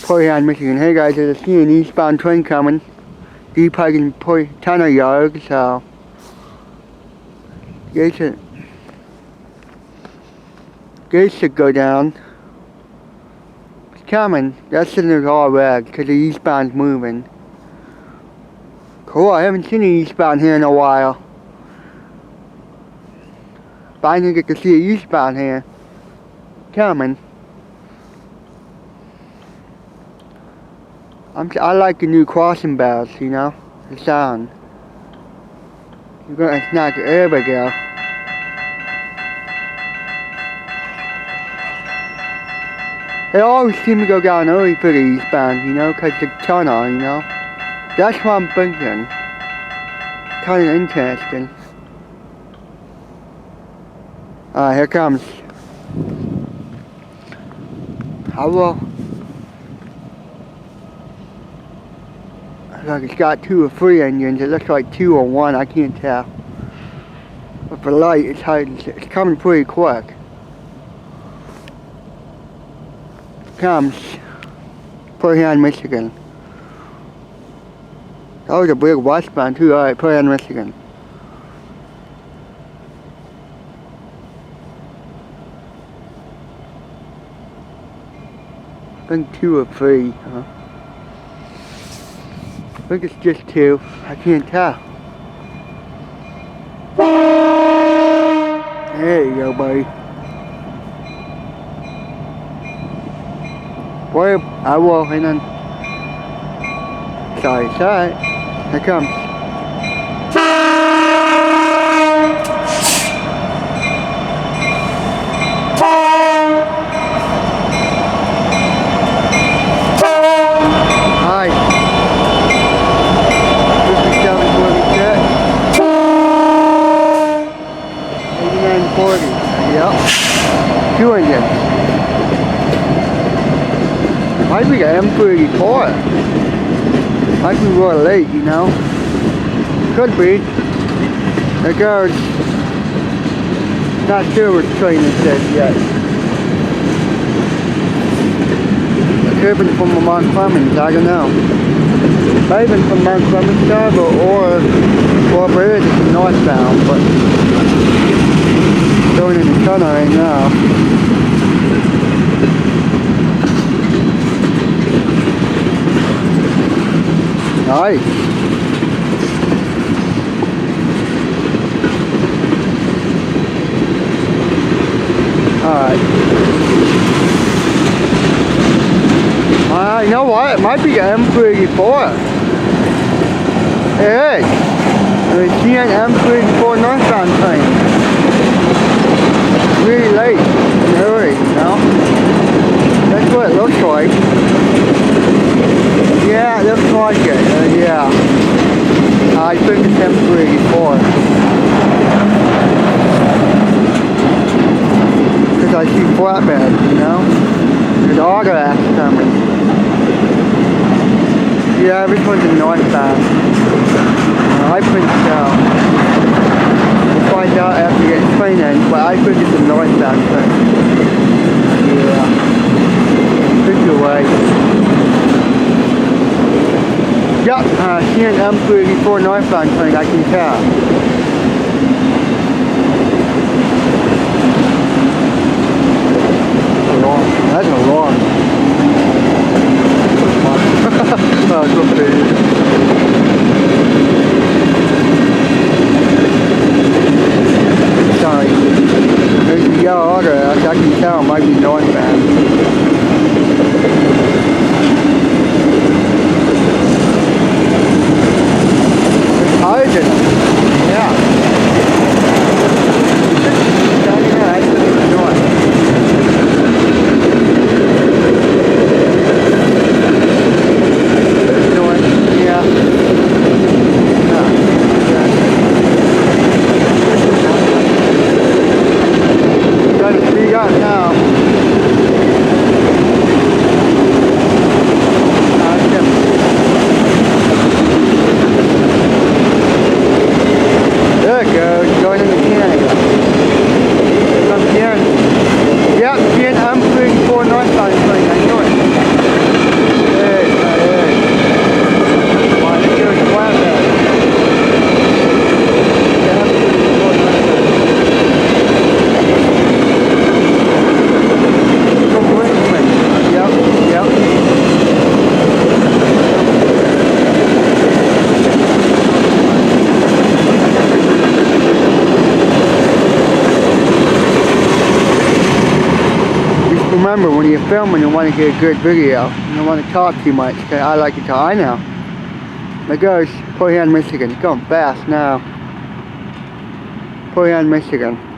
Port Huron Michigan. Hey guys, there's a CN eastbound train coming. Departing Port Tunnel Yard, so gates should go down. It's coming. That signal's all red because the eastbound's moving. Cool, I haven't seen an eastbound here in a while. But I didn't get to see an eastbound here. Coming. I like the new crossing bells, you know, the sound. You're gonna knock your air back out. They always seem to go down early for the eastbound, you know, cause the tunnel, you know. That's what I'm thinking. Kinda interesting. Alright, here comes. Hello. Like it's got 2 or 3 engines. It looks like 2 or 1. I can't tell. But the light, it's hard. It's coming pretty quick. Comes Port Huron, Michigan. That was a big westbound too. Alright, Port Huron, Michigan. I think 2 or 3, huh? I think it's just 2. I can't tell. There you go, buddy. Boy, I will, hang on. Sorry, here it comes. Might be the M384. Might be real late, you know. Could be. There goes. Not sure what train it says yet. It could have been from Mount Clemens, I don't know. Might have been from Mount Clemens or it is northbound, but going in the tunnel right now. Nice. Alright. You know what? It might be the M384. It is. The CN M384 northbound train. Really late and early, you know? That's what it looks like. Yeah, it looks like it. Yeah. I think it's M384. Because I see flatbeds, you know? There's autographs coming. Yeah, this one's in northbound. I think so. We'll find out after we get train in, but I think it's a northbound train. Yeah. Think you're right. Yep, CN M384 northbound train, I can tell. That's a long. Oh, it's okay. Sorry. There's the yellow autograph, I can tell it might be northbound. Yeah. remember, when you're filming, you want to get a good video. You don't want to talk too much, because I like to talk. I know. There goes Port Huron, Michigan. It's going fast now. Port Huron, Michigan.